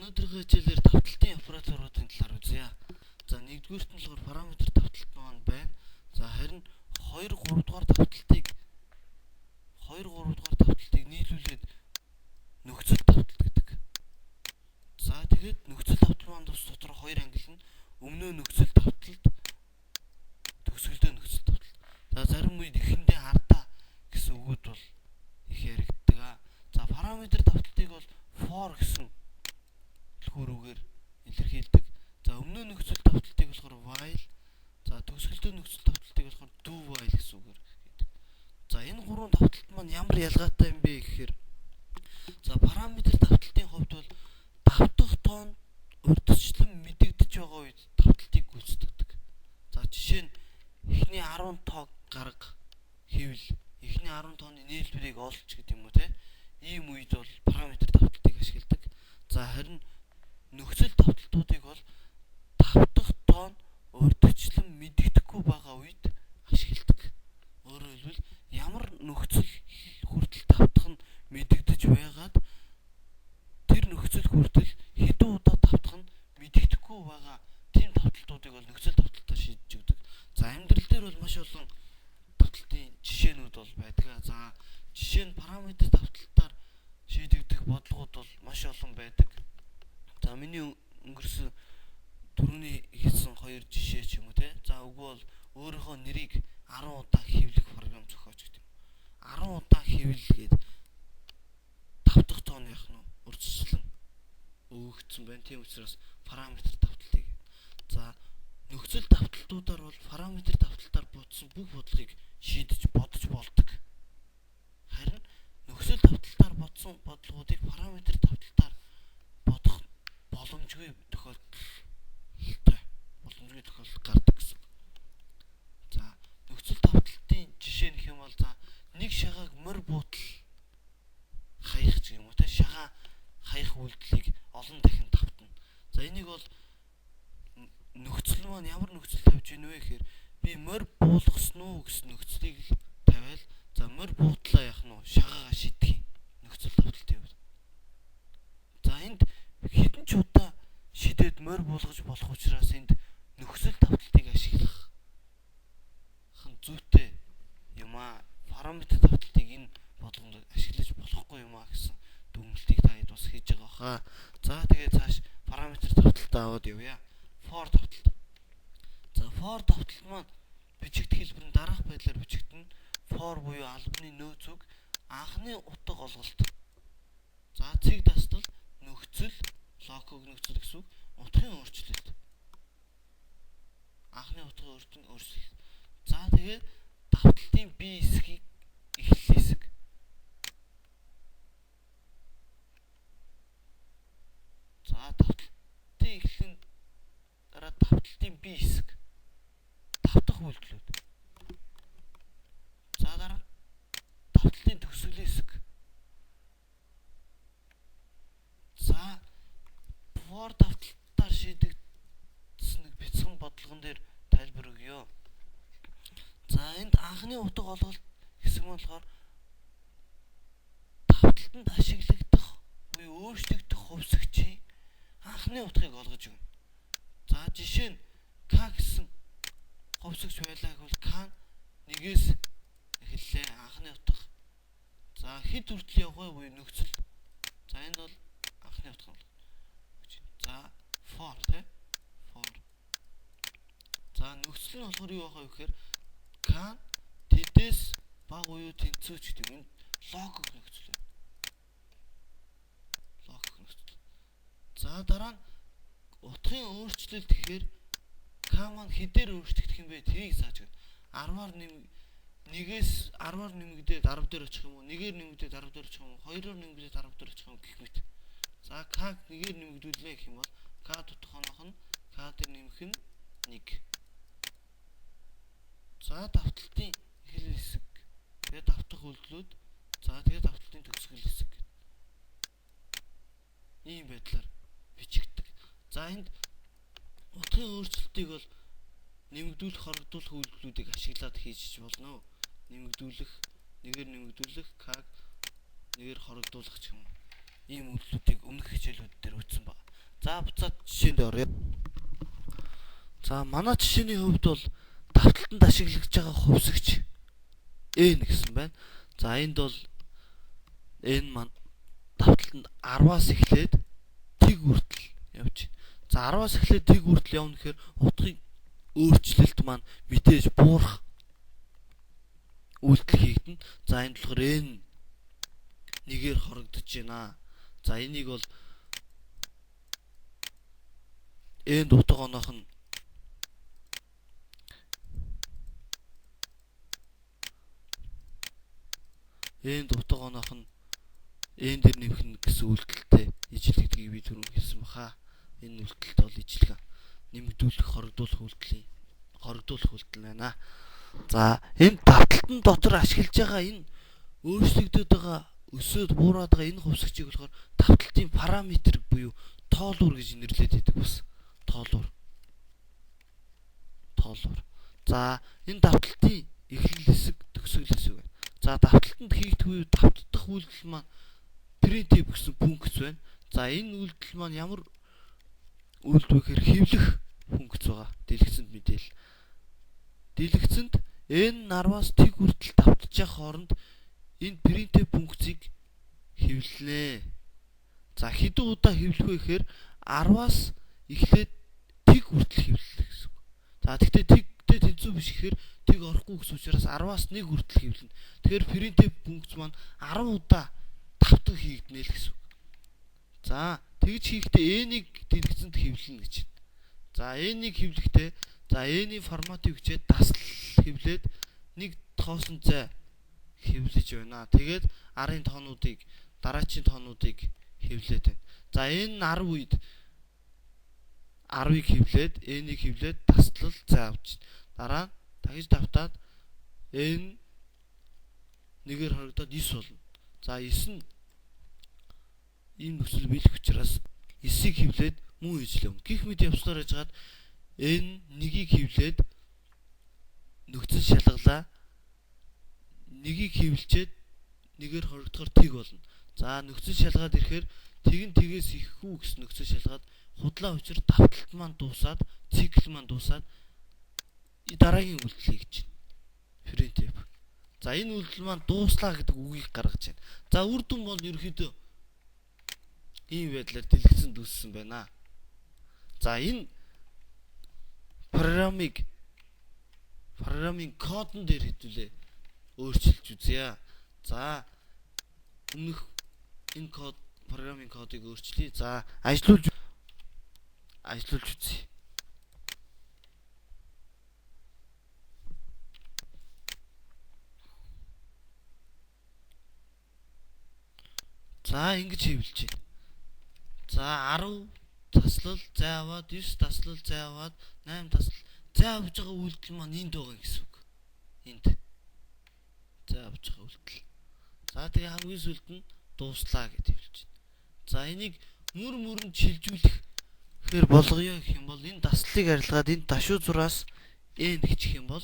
Өнөөдрийн хичээлээр давталтын операторуудын талаар үзье. За нэгдүгüүрт нь болохоор параметр давталт маань байна. За харин 2 3 дугаар давталтыг нийлүүлээд нөхцөл давталт гэдэг. За тэгээд нөхцөл давтал маань дотор хоёр ангилна. Өмнөө нөхцөл давталт, төгсгөлдөө нөхцөл давталт. За зарим үед ихэндээ хардаа гэсэн үгүүд бол их яригддаг. За параметр давталтыг бол for гэсэн хөрөөгөр илэрхийлдэг. За өмнөө нөхцөл давталтыг болохоор while, за төгсгөлдөө нөхцөл давталтыг болохоор do while гэсэн үгээр хийдэг. За энэ гурван давталт маань ямар ялгаатай юм бэ гэхээр за параметр давталтын хувьд бол давтах тоон урьдчилан мэдэгдэж байгаа үед давталтыг гүйцэтгэдэг. За жишээ нь эхний 10 тоог гарга хэвэл эхний 10 тооны нийлбэрийг олж гэдэг юм уу те. Ийм үед бол параметр давталтыг ашигладаг. За харин нөхцөл давталтуудыг бол давтах тоон урьдчилан мэдэгдэхгүй байгаа үед ашигладаг. Өөрөөр хэлбэл ямар нөхцөл хүртэл давтах нь мэдэгдэж байгаад тэр нөхцөл хүртэл хэдэн удаа давтах нь мэдэгдэхгүй байгаа тийм давталтуудыг бол нөхцөл давталтаар шийдэж өгдөг. За амьдрал дээр бол маш олон давталтын жишээнүүд бол байдаг. За жишээ нь параметр давталтаар шийдэгдэх бодлогууд бол маш олон байдаг. За миний өнгөрсөн түрүүний хийсэн хоёр жишээ ч юм уу те. За үгүй бол өөрийнхөө нэрийг 10 удаа хэвлэх програм зохиож гэдэг юм. 10 удаа хэвлэгээд давтах тоон яах нь урьдчилан өгөгдсөн байна. Тийм учраас параметр давталтыг. За нөхцөл давталтуудаар бол параметр давталтаар бодсон бүх бодлогыг шийдэж бодож болдог. Харин нөхцөл давталтаар бодсон бодлогуудыг параметр давталтаар бодох боломжгүй тохиолдол гардаг гэсэн. За нөхцөл давталтын жишээ нэх юм бол за нэг шагааг морь буутал хаях гэх юм уу те, шагаа хаях үйлдэлийг олон дахин давтна. За энийг бол нөхцөл маань ямар нөхцөл тавьж гинэ вэ гэхээр би морь буулгасан уу гэсэн нөхцөлийг тавиал за морь буутлаа яах нь шагаагаа шийдэх нөхцөл давталтын үед. За энд хэдэн ч удаа шидэд морь буулгаж болох учраас энд нөхцөл давталтыг ашиглах зүйтэй юм аа. Параметр давталтыг энэ бодлогонд ашиглаж болохгүй юм аа гэсэн дүгнэлтийг та хэд бас хийж байгаа хаа. За тэгээд цааш параметр давталтаа аваад явъя. For давталт. За for давталт маань бичигдэх хэлбэр нь дараах байдлаар бичигдэнэ. For буюу албаны нөөц үг, анхны утга олголт. За цэг дастал, нөхцөл, локог нөхцөл гэсэн үг, утгын өөрчлөлт. Анхны утгын өөрчлөлт. За тэгээд давталтын бие хэсгийг эхлэл хэсэг. За давталтын эхлэлийн дараа давталтын бие хэсэг. Давтах үйлдэлүүд. За дараа давталтын төгсгөлийн хэсэг. За for давталтаар шийдэгдсэн нэг бяцхан бодлогон дээр тайлбар өгье. За энд анхны утга олголт хэсэг нь болохоор давталтанд ашиглагдах буюу өөрчлөгдөх хувьсгчийн анхны утгыг олгож өгнө. За жишээ нь К гэсэн хувьсгч байлаа гэвэл К нэгээс эхэллээ анхны утга. За хэд хүртэл явах вэ буюу нөхцөл. За энд бол анхны утга нь. За for те. For. За нөхцөл нь болохоор юу байх вэ гэхээр К тэдээс баг буюу тэнцвүүч гэдэг. Энэ логик нөхцөл. Логик нөхцөл. За дараа нь утгын өөрчлөлт гэхээр К маань хэдээр өөрчлөгдөх юм бэ? Тэрийг зааж өгнө. 10-аар нэгээс 10-аар нэмэгдээд 10 дээр очих юм уу? Нэгээр нэмэгдээд 10 дээр очих юм уу? 2-оор нэмэгдээд 10 дээр очих юм гэх мэт. За К нэгээр нэмэгдүүлнэ гэх юм бол К дутх оноох нь К дээр нэмэх нь 1. За давталтын эхлэл хэсэг. Тэгээд давтах үйлдэлүүд. За тэгээд давталтын төгсгөл хэсэг. Ийм байдлаар бичигддэг. За энд утгын өөрчлөлтийг бол нэмэгдүүлэх, хоригдуулах үйлдэлүүдийг ашиглаад хийж болно. Нэмэгдүүлэх, нэгээр нэмэгдүүлэх, К нэгээр хоригдуулах гэх юм. Ийм үйлдэлүүдийг өмнөх хичээлүүд дээр үзсэн байна. За буцаад жишээнд орё. За манай жишээний хувьд бол давталтанд ашиглаж байгаа хувьсгч N гэсэн байна. За энд бол N маань давталтанд 10-аас эхлээд тэг хүртэл явж байна. За 10-аас эхлээд тэг хүртэл явна гэхээр утгын өөрчлөлт маань мэдээж буурах үйлдэл хийгдэнэ. За энэ болохоор N нэгээр хорогдож байна. За энийг бол N утга оноох нь N дээр нэмэх гэсэн үйлдэлтэй ижлэгдгийг би түрүүн хэлсэн баха. Энэ үйлдэлт бол ижлэг нэмэгдүүлэх, хоригдуулах үйлдэл байна. За энэ давталтын дотор ашиглаж байгаа энэ өөрчлөгдөж байгаа өсөөд буураад байгаа энэ хувьсгчийг болохоор давталтын параметр буюу тоолуур гэж нэрлэдэг байдаг бас. Тоолуур. За энэ давталтын эхлэл хэсэг, төгсгөл хэсэг байна. За давталтанд хийгдэх үе давтдах үйлдэл маань printf гэсэн функц байна. За энэ үйлдэл маань ямар үйлдэл вэ гэхээр хэвлэх функц байгаа. Дэлгэцэнд мэдээл. Дэлгэцэнд n 10-аас тэг хүртэл давтж явах хооронд энэ printf функцийг хэвлэнэ. За хэдэн удаа хэвлэх вэ гэхээр 10-аас эхлээд тэг хүртэл хэвлэх гэсэн. За тэгтээ тэгтэй тэнцүү биш гэхээр тэг орохгүй гэсэн учраас 10-аас 1 хүртэл хэвлэнэ. Тэгэхээр printf функц маань 10 удаа давтаг хийгднэ л гэсэн. За тэгж хийхдээ n-ийг дэлгэцэнд хэвлэнэ гэж байна. За n-ийг хэвлэхдээ за n-ийн форматыг хүчээд дасал хэвлээд нэг тоосон цай хэвлэж байна. Тэгээд арын тоонуудыг дараачийн тоонуудыг хэвлээд байна. За n 10 үед 10-ыг хэвлээд n-ийг хэвлээд таслал цай авч дараа нь дахиж давтаад n нэгээр хоригдоод 9 болно. За 9 нь ийм нөхцөл биелэх учраас 9-ийг хэвлээд мөн ижлэв. Гэх мэт явцлаар яжгаад n 1-ийг хэвлээд нөхцөл шалгалаа 1-ийг хэвлчээд нэгээр хоригдохоор тэг болно. За нөхцөл шалгаад ирэхээр тэгээс ихгүй гэсэн нөхцөл шалгаад худлаа учир давталт маань дуусаад цикл маань дуусаад дараагийн үйлдэл хийж байна. Printf. За энэ үйлдэл маань дууслаа гэдэг үгийг гаргаж байна. За үр дүн бол ерөөхдөө ийм байдлаар дэлгэцэнд үүссэн байна. За энэ программын кодон дээр хэдүүлээ өөрчилж үзье. За өмнөх энэ программын кодыг өөрчлөе. За ажиллуулж үзье. За ингэж хэвлэж байна. За 10 таслал зай аваад 9 таслал зай аваад 8 таслал зай авж байгаа үйлдэл маань энд байгаа гэсэн үг. Энд зай авж байгаа үйлдэл. За тэгээ хамгийн сүүлд нь дууслаа гэж хэлж байна. За энийг мөрөнд шилжүүлэх гэхээр болгоё гэх юм бол энэ таслалыг арилгаад энэ дашуу зураас n гिचх юм бол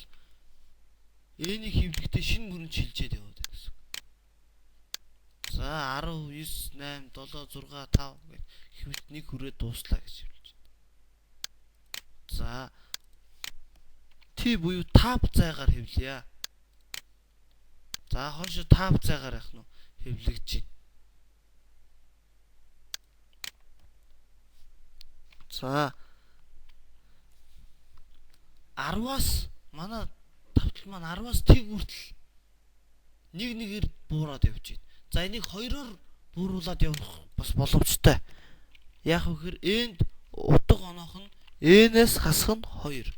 n-ийг хэвлэхдээ шинэ мөрөнд шилжээд яваад байна гэсэн. За 10 9 8 7 6 5 гэх хэвлэлт нэг хүрээ дууслаа гэж хэлж байна. За T буюу tab зайгаар хэвлэе. За хойшоо tab зайгаар явах нь хэвлэгч байна. За 10-аас манай давтал маань 10-аас тэг хүртэл нэгээр буураад явж байна. За энийг 2-оор бууруулад явах бас боломжтой. Яг вэхээр энд утга оноох нь n-ээс хасах нь 2.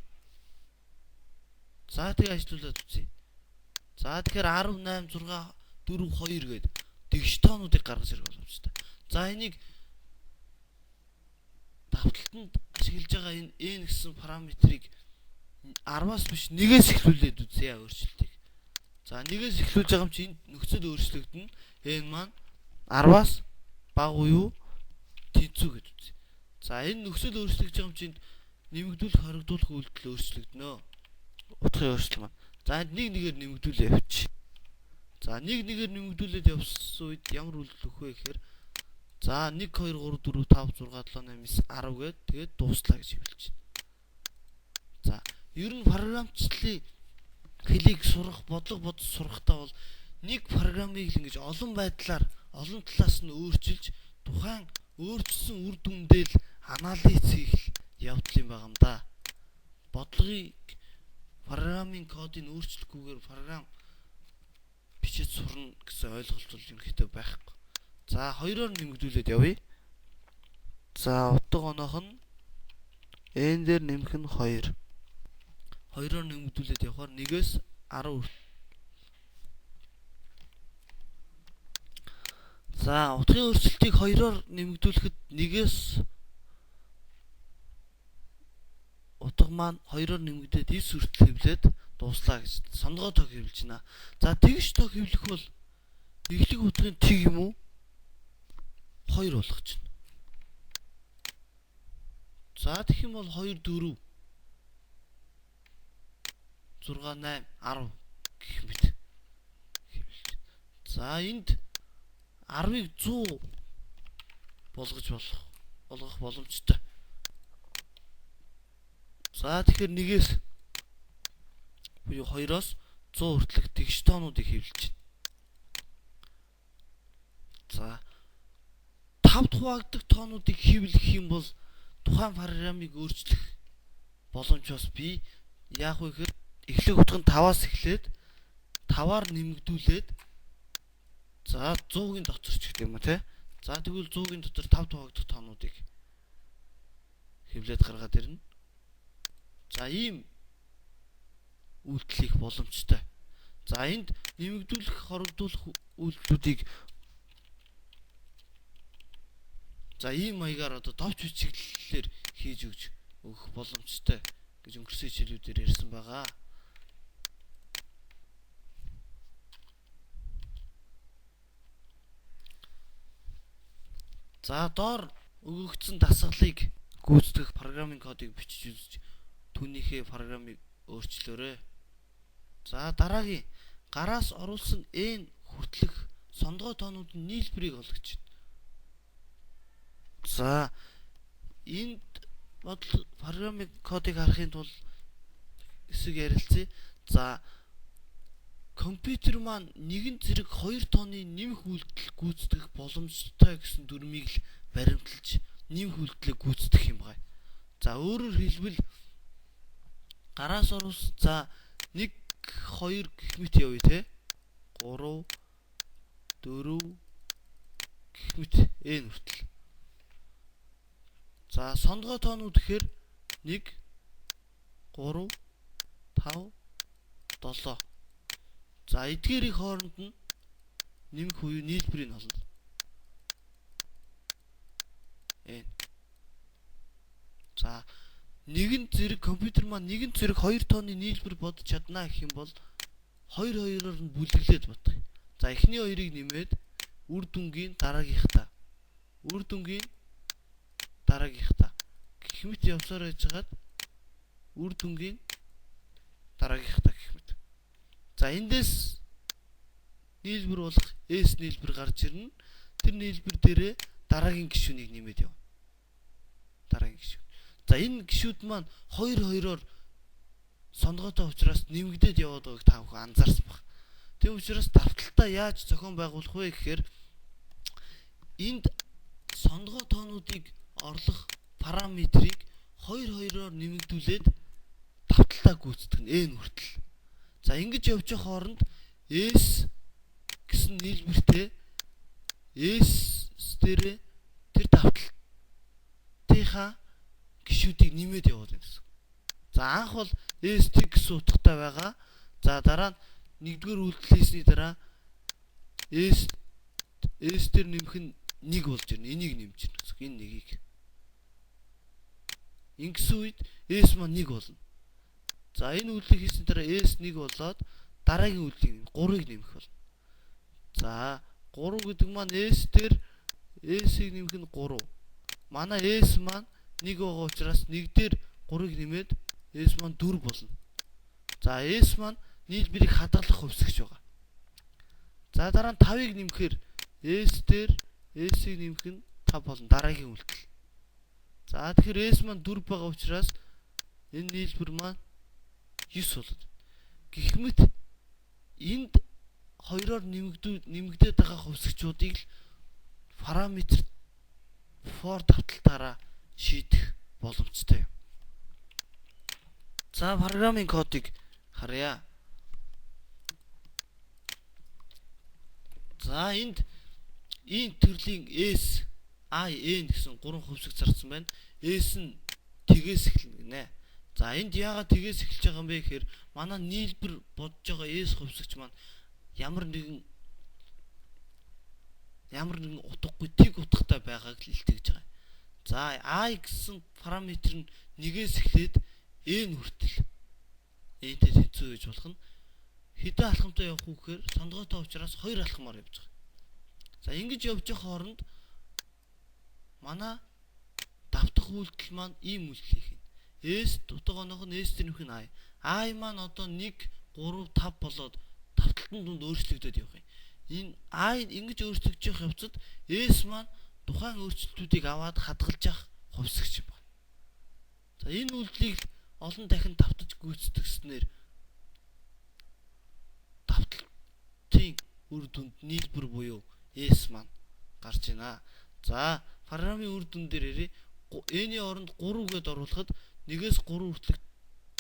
За тэгээ ажиллуулад үзье. За тэгэхээр 10 8 6 4 2 гээд тэгш тоонуудыг гаргаж ирэх боломжтой. За энийг давталтанд ашиглаж байгаа энэ n гэсэн параметрыг 10-аас биш 1-ээс эхлүүлээд үзье өөрчлөлтийг. За 1-ээс эхлүүлж байгаа юм чинь нөхцөл өөрчлөгдөн n маань 10-аас бага уу тэнцүү гэж үзье. За энэ нөхцөл өөрчлөгдөж байгаа юм чинь нэмэгдүүлэх хоригдуулах үйлдэл өөрчлөгдөнө. Утгын өөрчлөлт маань. За энд нэгээр нэмэгдүүлээ явчих. За нэгээр нэмэгдүүлээд явсан үед ямар үйлдэл өгөх вэ гэхээр За 1 2 3 4 5 6 7 8 10 гээд тэгээд дуслаа гэж хэлж байна. За ер нь програмчлалыг хэлийг сурах, бодлого бодож сурахтаа бол нэг програмыг л ингэж олон байдлаар, олон талаас нь өөрчилж тухайн өөрчилсөн үр дүндээ л анализ хийх явдал юм байгаа юм да. Бодлогыг програмын кодыг өөрчлөхгүйгээр програм бичиж сурна гэсэн ойлголт бол ерөнхийдөө байхгүй. За 2-оор нэмэгдүүлээд явъя. За утга оноох нь n дээр нэмэх нь 2. 2-оор нэмэгдүүлээд явахаар 1-ээс 10. За утгын өөрчлөлтийг 2-оор нэмэгдүүлэхэд 1-ээс утга маань 2-оор нэмэгдээд 9 хүртэл хэвлээд дууслаа гэж сонгоо тог хэвлэж байна. За тэгш тог хэвлэх бол эхлэх утгын тэг юм уу? 2 болгож байна. За тэгэх юм бол 2 4 6 8 10 гэх мэт хэвлэж. За энд 10-ыг 100 болгох боломжтой. За тэгэхээр 1-ээс буюу 2-оос 100 хүртэлх тэгш тоонуудыг хэвлэж байна. За 5 хуваагдах тоонуудыг хэвлэх юм бол тухайн программыг өөрчлөх боломж бас бий. Яах вэ гэхээр эхлэх утга нь 5-аас эхлээд 5-аар нэмэгдүүлээд за 100-гийн дотор ч гэдэг юм уу те. За тэгвэл 100-гийн дотор 5 хуваагдах тоонуудыг хэвлээд гаргаад ирнэ. За ийм үйлдэл хийх боломжтой. За энд нэмэгдүүлэх, хорогдуулах үйлдэлүүдийг за ийм маягаар одоо товч бичиглэлээр хийж өгөх боломжтой гэж өнгөрсөн хичээлүүдээр ярьсан байгаа. За доор өгөгдсөн дасгалыг гүйцэтгэх программын кодыг бичиж үзэж түүнийхээ программыг өөрчлөөрэй. За дараагийн гараас оруулсан n хүртэлх сондгой тоонууд нь нийлбэрийг олгож байна. За энд программын кодыг харахын тулд хэсэг ярилцъя. За компьютер маань нэгэн зэрэг 2 тооны нэмэх үйлдэл гүйцэтгэх боломжтой гэсэн дүрмийг л баримталж нэмэх үйлдэлийг гүйцэтгэх юм байна. За өөрөөр хэлбэл гараас оруулсан за 1 2 гэх мэт явъя те. 3 4 гэх мэт n хүртэл. За сондгой тоонууд гэхээр 1 3 5 7. За эдгээрийн хооронд нь нэмэх үе нийлбэрийг олно. За нэгэн зэрэг компьютер маань нэгэн зэрэг 2 тооны нийлбэр бодож чадна гэх юм бол 2 2-оор нь бүлэглээд бодох. За эхний 2-ыг нэмээд үр дүнгийн дараагийнхтаа. Үр дүнгийн дараагийнхтаа гэх мэт явсаар байжгаад үр дүнгийн дараагийнхтаа гэх мэт. За эндээс нийлбэр болох S нийлбэр гарч ирнэ. Тэр нийлбэр дээрээ дараагийн гишүүнийг нэмээд явна. Дараагийн гишүүн. За энэ гишүүд маань 2 2-оор сонгоотой учраас нэмэгдээд яваад байгааг та бүхэн анзаарсан баг. Тэв учраас давталтаа яаж зохион байгуулах вэ гэхээр энд сонгоо тоонуудыг орлох параметрийг 2 2-оор нэмэгдүүлээд давталтаа гүйцэтгэх n хүртэл. За ингэж явж байгаа хооронд S гэсэн нийлбэртэй S дээрээ тэр давталтынхаа гишүүдийг нэмээд явуулна гэсэн. За анх бол ST гэсэн утгатай байгаа. За дараа нь нэгдүгээр үйлдэл хийсний дараа S дээр нэмэх нь 1 болж ирнэ. Энийг нэмж ирнэ гэсэн. Энэ нэгийг. Ингэсэн үед S маань 1 болно. За энэ үйлдэл хийсний дараа S 1 болоод дараагийн үйлдэлийг 3-ыг нэмэх болно. За 3 гэдэг маань S дээр S-ийг нэмэх нь 3. Манай S маань 1 байгаа учраас 1 дээр 3-ыг нэмээд S маань 4 болно. За S маань нийлбэрийг хадгалах хувьсгч байгаа. За дараа нь 5-ыг нэмэхээр S дээр S-ийг нэмэх нь 5 болон дараагийн үйлдэл. За тэгэхээр S маань 4 байгаа учраас энэ нийлбэр маань 9 болоод. Гэх мэт энд хоёроор нэмэгдээд байгаа хувьсгчуудыг л параметр for давталтаараа шийдэх боломжтой юм. За программын кодыг харъя. За энд энэ төрлийн S, I, N гэсэн 3 хувьсэг зарсан байна. S нь тгээс эхэлнэ гинэ. За энд яагаад тгээс эхэлж байгаа юм бэ гэхээр манай нийлбэр бодож байгаа S хувьсгч маань ямар нэгэн утгагүй тэг утгатай байгааг л илтгэж байгаа. За I гэсэн параметр нь 1-ээс эхлээд N хүртэл N-тэй тэнцүү байж болох нь хэдэн алхамтай явах уу гэхээр сондгоотой учраас 2 алхмаар явж байгаа. За ингэж явж байгаа хооронд манай давтах үйлдэл маань ийм үйлдэл хийх юм. S дутаг оноох нь S тэрнх нь I маань одоо 1 3 5 болоод давталтын дунд өөрчлөгдөд явах юм. Энэ I ингэж өөрчлөгдөж явах явцад S маань тухайн өөрчлөлтүүдийг аваад хадгалж явах хувьсгч юм байна. За энэ үйлдэлийг олон дахин давтаж гүйцэтгснээр давталтын үр дүнд нийлбэр буюу S маань гарч байна. За программын үр дүн дээр N-ийн оронд 3 гэдээ оруулахад 1-ээс 3 хүртэлх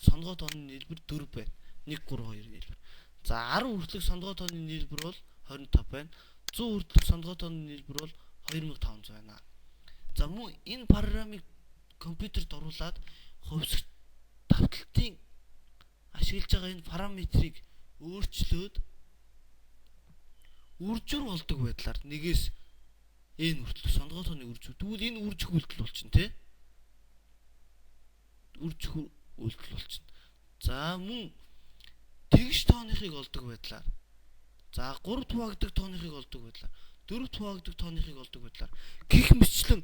сонгоо тооны нийлбэр 4 байна. 1 3 2 нийлбэр. За 10 хүртэлх сонгоо тооны нийлбэр бол 25 байна. 100 хүртэлх сонгоо тооны нийлбэр бол 2500 байна. За мөн энэ программыг компьютерт оруулаад хувьсгч давталтын ашиглаж байгаа энэ параметрийг өөрчлөөд үржүр болдог байдлаар 1-ээс N хүртэлх сонгоо тооны үржүр. Тэгвэл энэ үржих үйлдэл болчихно тий. Үржих үйлдэл болчихно. За мөн тэгш тооныхыг олдог байдлаар. За 3 хуваагддаг тооныхыг олдог байдлаар. 4 хуваагддаг тооныхыг олдог байдлаар. Гэх мэтчлэн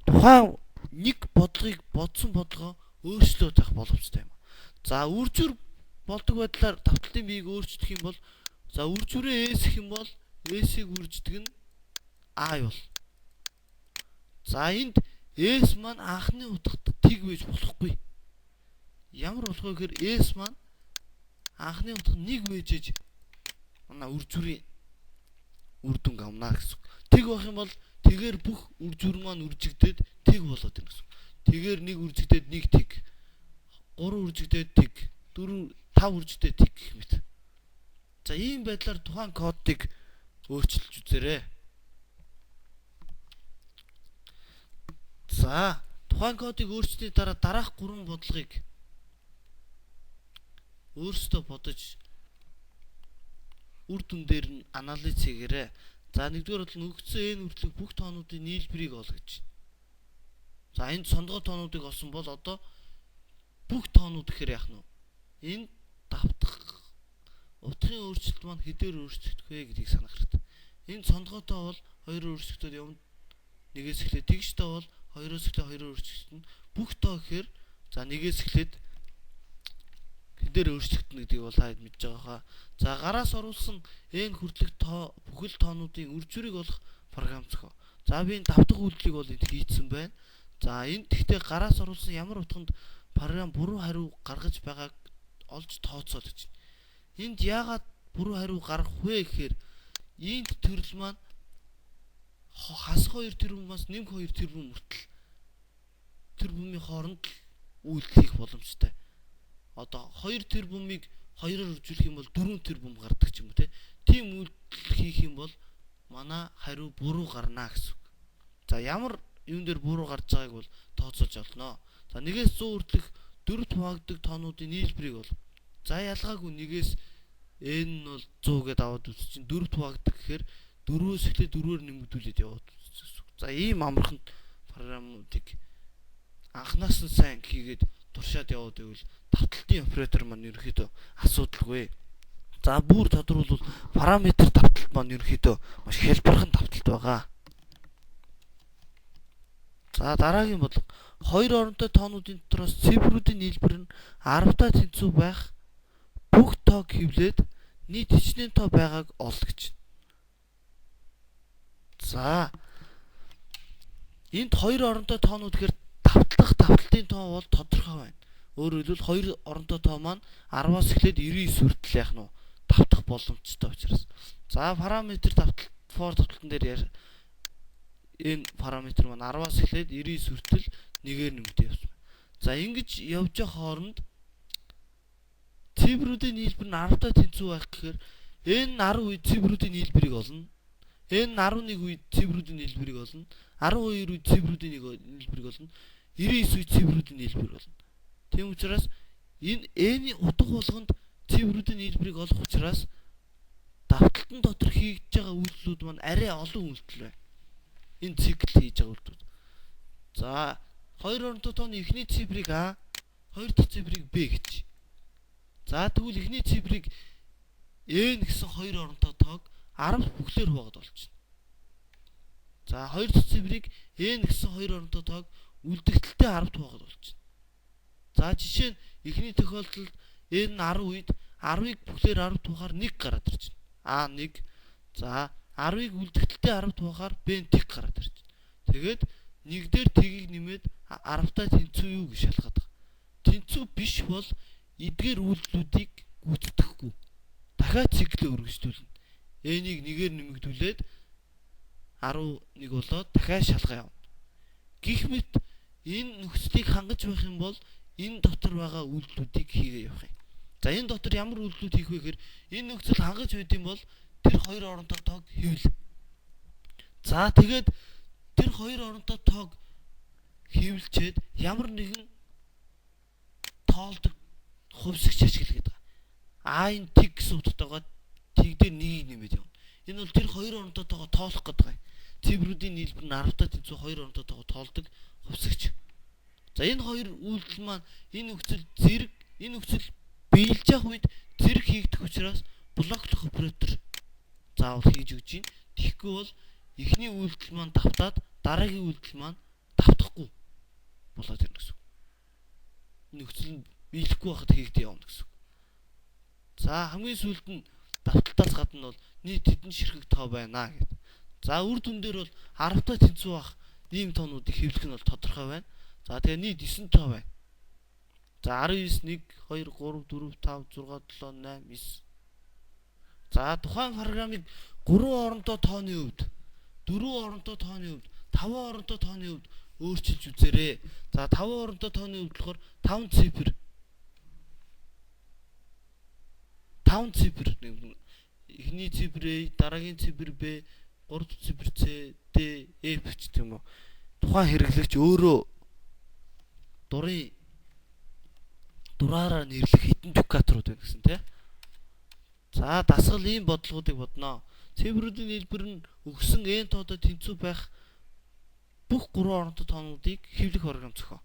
тухайн нэг бодлогыг бодсон бодлогоо өөрчлөөд авах боломжтой юм. За үржүр болдог байдлаар давталтын биеийг өөрчлөх юм бол за үржүрээ S гэх юм бол S-ийг үрждэг нь I бол. За энд S маань анхны утгад тэг байж болохгүй. Ямар болох вэ гэхээр S маань анхны утгад 1 байжээж манай үржүрийн үр дүн авна гэсэн. Тэг байх юм бол тэгээр бүх үржүр маань үржигдээд тэг болоод ирнэ гэсэн. Тэгээр 1 үржигдээд 1 тэг. 3 үржигдээд тэг. 4 5 үржигдээд тэг гэх мэт. За ийм байдлаар тухайн кодыг өөрчилж үзээрэй. За тухайн кодыг өөрчлөсний дараа дараах 3 бодлогыг өөрсдөө бодож үр дүн дээр нь анализ хийгээрэй. За нэгдүгээр бодлого нөгдсөн N хүртэлх бүх тоонуудын нийлбэрийг ол гэж. За энд сондгоо тоонуудыг олсон бол одоо бүх тоонууд гэхээр яах нь вэ? Энэ давтах утгын өөрчлөлт маань хэдээр өөрчлөгдөх вэ гэдгийг санах хэрэгтэй. Энэ сондгоотой бол 2 өөрчлөгдөд явна. 1-ээс эхлээд тэгштэй бол 2-оос эхлээд 2-оор өөрчлөгдөн. Бүх тоо гэхээр за 1-ээс эхлээд хэдээр өөрчлөгдөн гэдгийг бол хаад мэдж байгаа хаа. За гараас оруулсан N хүртэлх тоо бүхэл тоонуудын үржүрийг олох програм зохио. За би энэ давтах үйлдэлийг бол энд хийцэн байна. За энд гэхдээ гараас оруулсан ямар утганд програм буруу хариу гаргаж байгааг олж тооцоод гэж. Энд яагаад буруу хариу гаргах вэ гэхээр энд төрөл маань хасах 2 тэрбумаас нэмэх 2 тэрбум хүртэл тэрбумын хооронд үйлдэл хийх боломжтой. Одоо 2 тэрбумыг 2-оор үржүүлэх юм бол 4 тэрбум гардаг ч юм уу те. Тийм үйлдэл хийх юм бол манай хариу буруу гарна гэсэн үг. За ямар юун дээр буруу гарч байгааг бол тооцоолж олно. За 1-ээс 100 хүртэлх 4 хуваагддаг тоонуудын нийлбэрийг бол за ялгаагүй 1-ээс N нь бол 100 гэдээ аваад үзчих чинь 4 хуваагддаг гэхээр 4-өөс эхлээд 4-оор нэмэгдүүлээд яваад үзчих. За ийм амархан програмуудыг анханаас нь сайн хийгээд туршаад яваад байвал давталтын оператор маань ерөнхийдөө асуудалгүй. За бүр тодорхойлбол параметр давталт маань ерөнхийдөө маш хялбархан давталт байгаа. За дараагийн бодлого 2 оронтой тоонуудын дотроос цифруудын нийлбэр нь 10-таа тэнцүү байх бүх тоог хэвлээд нийт хичнээн тоо байгааг ол гэж. За Энд хоёр оронтой тоонууд гэхээр давталтын тоо бол тодорхой байна. Өөрөөр хэлбэл хоёр оронтой тоо маань 10-аас эхлээд 99 хүртэл яах нь давтах боломжтой учраас. За параметр давталт for давталтан дээр энэ параметр маань 10-аас эхлээд 99 хүртэл нэгээр нэмэгдээ явсан. За ингэж явж байгаа хооронд цифруудын нийлбэр нь 10-тай тэнцүү байх гэхээр энэ 10 үед цифруудын нийлбэрийг олно. Энэ 11 үед цифруудын нийлбэрийг олно. 12 үед цифруудын нийлбэрийг олно. 99 үед цифруудын нийлбэрийг олно. Тийм учраас энэ n-ийн утга болгонд цифруудын нийлбэрийг олох учраас давталтан дотор хийж байгаа үйлдэлүүд маань арай олон үйлдэл байна. Энэ цикл хийж байгаа үйлдэлүүд. За хоёр оронтой тооны эхний цифрыг А, хоёр дахь цифрыг Б гэж. За тэгвэл эхний цифрыг n гэсэн хоёр оронтой тоог 10 бүхлээр хувагаад олчихно. За хоёр дахь цифрыг n гэсэн хоёр оронтой тоог үлдэгдэлтэй 10-д хувагаад олчихно. За жишээ нь эхний тохиолдолд n 10 үед 10-ыг бүхлээр 10-д хуваахаар 1 гараад ирж байна. А1. За 10-ыг үлдэгдэлтэй 10-д хуваахаар Б-н тэг гараад ирж байна. Тэгээд 1 дээр тгийг нэмээд 10-тай тэнцүү юу гэж шалгаад байгаа. Тэнцүү биш бол эдгээр үйлдэлүүдийг гүйцэтгэхгүй. Дахиад циклээ үргэлжлүүлнэ. N-ийг нэгээр нэмэгдүүлээд 11 болоод дахиад шалгаа явна. Гэх мэт энэ нөхцөлийг хангаж байх юм бол энэ дотор байгаа үйлдэлүүдийг хийгээ явах юм. За энэ дотор ямар үйлдэлүүд хийх вэ гэхээр энэ нөхцөл хангаж байд юм бол тэр хоёр оронтой тоог хэвэл. За тэгээд тэр хоёр оронтой тоог хэвлчээд ямар нэгэн тоолдог хувьсгч ашигла гэдэг. А-ийн тэг гэсэн утгатайгаа тэг дээр нэгийг нэмээд явна. Энэ бол тэр хоёр оронтой тоогоо тоолох гэдэг юм. Цифруудын нийлбэр нь 10-тай тэнцүү хоёр оронтой тоогоо тоолдог хувьсгч. За энэ хоёр үйлдэл маань энэ нөхцөл биелж явах үед зэрэг хийгдэх учраас блоклох оператор заавал хийж өгч юм. Тэгэхгүй бол эхний үйлдэл маань давтаад дараагийн үйлдэл маань давтахгүй болоод ирнэ гэсэн үг. Нөхцөл нь биелэхгүй байхад хийгдэж явна гэсэн үг. За хамгийн сүүлд нь давталтаас гадна бол нийт хэдэн ширхэг тоо байна гэдэг. За үр дүн дээр бол 10-тай тэнцүү байх ийм тоонуудыг хэвлэх нь бол тодорхой байна. За тэгээ нийт 9 тоо байна. За 19 1 2 3 4 5 6 7 8 9. За тухайн програмыг 3 оронтой тооны хувьд, 4 оронтой тооны хувьд, 5 оронтой тооны хувьд өөрчилж үзээрэй. За 5 оронтой тооны хувьд болохоор 5 цифр. 5 цифр. Эхний цифр A, дараагийн цифр B, 3 дахь цифр C, D, F ч тийм үү. Тухайн хэрэглэгч өөрөө дураараа нэрлэх хэдэн дукатрууд байна гэсэн тийм. За дасгал ийм бодлогуудыг бодноо. Цифруудын нийлбэр нь өгсөн n тоодоо тэнцүү байх бүх 3 оронтой тоонуудыг хэвлэх програм зохио.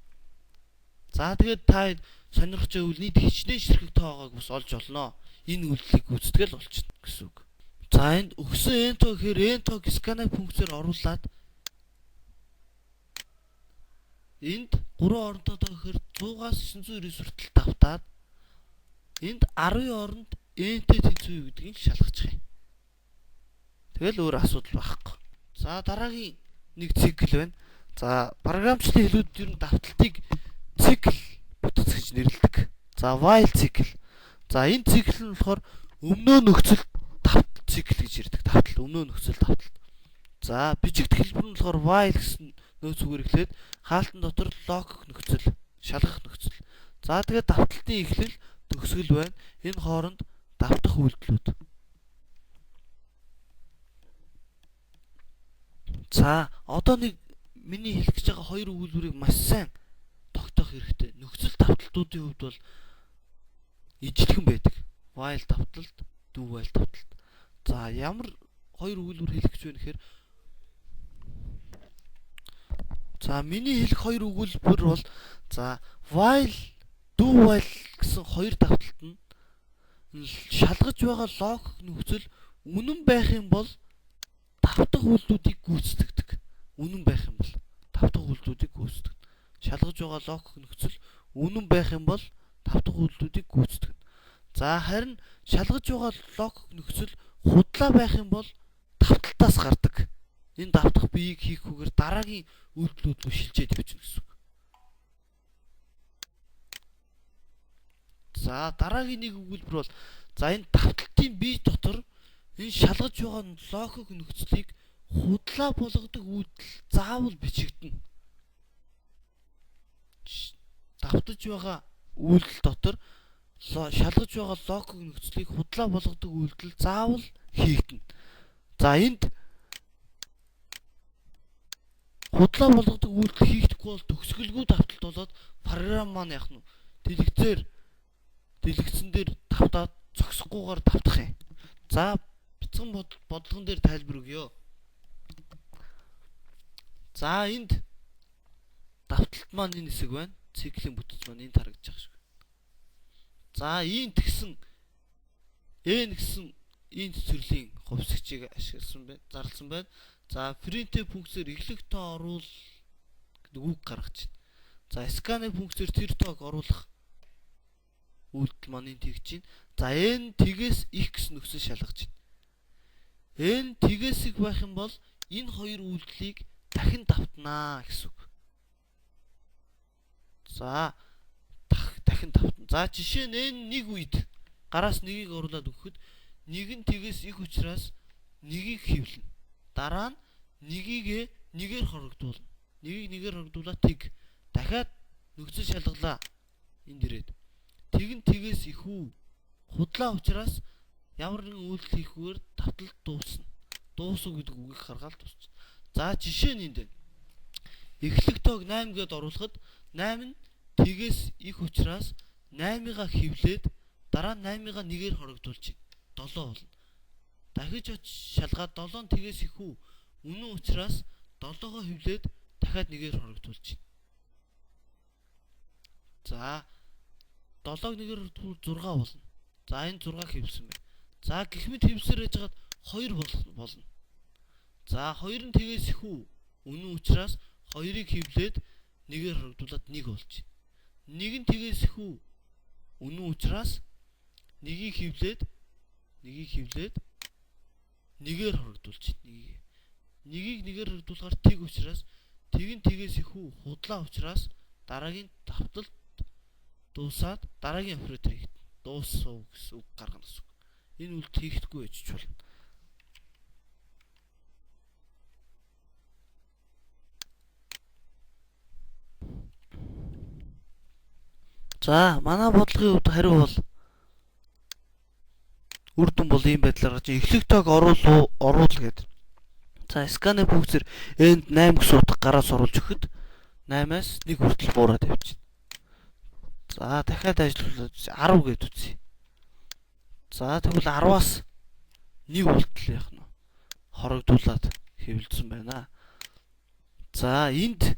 За тэгээд та сонирхож байвал нийт хичнээн ширхэг тоогоог бас олж олноо. Энэ үйлдэлийг гүйцэтгэл болчихно гэсэн үг. За энд өгсөн n тоо гэхээр n тоог scanf функцээр оруулаад энд 3 оронтой тоо гэхээр 100-аас 999 хүртэл давтаад энд 10 оронд n-тэй тэнцүү юу гэдгийг шалгачих юм. Тэгэл өөр асуудал байхгүй. За дараагийн нэг цикл байна. За програмчлалын хэлүүд ер нь давталтыг цикл бүтц гэж нэрлэдэг. За while цикл. За энэ цикл нь болохоор өмнөө нөхцөл давтал цикл гэж ярьдаг. Давтал өмнөө нөхцөл давтал. За бичигт хэлбэр нь болохоор while гэсэн нөөц үгээр эхлээд хаалтан дотор логик нөхцөл, шалгах нөхцөл. За тэгээд давталтын эхлэл төгсгөл байна. Энэ хооронд давтах үйлдэлүүд. За одоо нэг миний хэлэх гэж байгаа хоёр өгүүлбэрийг маш сайн тогтоох хэрэгтэй. Нөхцөл давталтуудын хувьд бол ижлэгэн байдаг. While давталт, do while давталт. За ямар хоёр өгүүлбэр хэлэх гэж байна гэхээр за миний хэлэх хоёр өгүүлбэр бол за while, do while гэсэн хоёр давталт нь шалгаж байгаа логик нөхцөл үнэн байх юм бол давтах үйлдэлүүдийг гүйцэтгэдэг. Үнэн байх юм бол давтах үйлдэлүүдийг гүйцэтгэдэг. Шалгаж байгаа логик нөхцөл үнэн байх юм бол давтах үйлдэлүүдийг гүйцэтгэдэг. За харин шалгаж байгаа логик нөхцөл худлаа байх юм бол давталтаас гардаг. Энэ давтах биеийг хийхгүйгээр дараагийн үйлдэлүүд рүү шилжээд явчихна гэсэн үг. За дараагийн нэг өгүүлбэр бол за энэ давталтын бие дотор энэ шалгаж байгаа логик нөхцөлийг худлаа болгодог үйлдэл заавал бичигдэнэ. Давтаж байгаа үйлдэл дотор шалгаж байгаа логик нөхцөлийг худлаа болгодог үйлдэл заавал хийгдэнэ. За энд худлаа болгодог үйлдэл хийгдэхгүй бол төгсгөлгүй давталт болоод програм маань яах нь дэлгэцэн дээр давтаад зогсохгүйгээр давтах юм. За бяцхан бодлогон дээр тайлбар өгье. За энд давталт маань энэ хэсэг байна. Циклийн бүтэц маань энд харагдаж байгаа шүү. За ийнд тэгсэн N гэсэн энэ цэцэрлэгийн хувьсгчийг ашигласан байна. Зарласан байна. За printf функцээр эхлэх тоо оруул гэдэг үг гаргаж байна. За scanf функцээр тэр тоог оруулах үйлдэл маань энд хийж байна. За n тгээс x нөхцөл шалгаж байна. N тгээс их байх юм бол энэ хоёр үйлдэлийг дахин давтнаа гэсэн үг. За дахин давтна. За жишээ нь n нэг үед гараас нэгийг оруулаад өгөхөд нэг нь тгээс их учраас нэгийг хэвлэнэ. Дараа нь нэгийг нэгээр хорогдуулна. Нэгийг нэгээр хорогдуулаад тэг. Дахиад нөхцөл шалгалаа энд ирээд. Тэгэн тгээс их үү. Худлаа учраас ямар нэгэн үйлдэл хийхгүйгээр давталт дуусна. Дуусах гэдэг үгийг гаргаад дуусна. За жишээ нь энд байна. Эхлэх тоог 8 гээд оруулахад 8 нь тгээс их учраас 8-ыг хэвлээд дараа нь 8-ыг нэгээр хорогдуулж байна. 7 болно. Дахиж шалгаад 7 тгээс их үү. Үнэн учраас 7-гоо хэвлээд дахиад нэгээр хорогдуулж байна. За 7-г нэгээр хорогдвол 6 болно. За энэ 6 хэвлсэн байна. За гэх мэт хэвсээр яжгаад 2 болно. За 2 нь тгээс их үү. Үнэн учраас 2-ыг хэвлээд нэгээр хорогдуулаад 1 болж байна. 1 нь тгээс их үү. Үнэн учраас нэгийг хэвлээд нэгээр хорогдуулж байна. Нэгийг нэгээр хорогдуулахаар тэг учраас тэг нь тгээс их үү. Худлаа учраас дараагийн давталт дуусаад дараагийн оператор хийгдэнэ. Дуусав гэсэн үг гаргана гэсэн үг. Энэ үйлдэл хийхдэггүй байж болно. За манай бодлогын хувьд хариу бол үр дүн бол ийм байдлаар гарч эхлэх тоог оруул гэдэг. За scanf функцээр энд 8 гэсэн утга гараас оруулж өгөхөд 8-аас 1 хүртэл буураад явчихна. За дахиад ажиллуулад 10 гэж үзье. За тэгвэл 10-аас 1 үйлдэл яах нь хорогдуулаад хэвлэлсэн байна. За энэ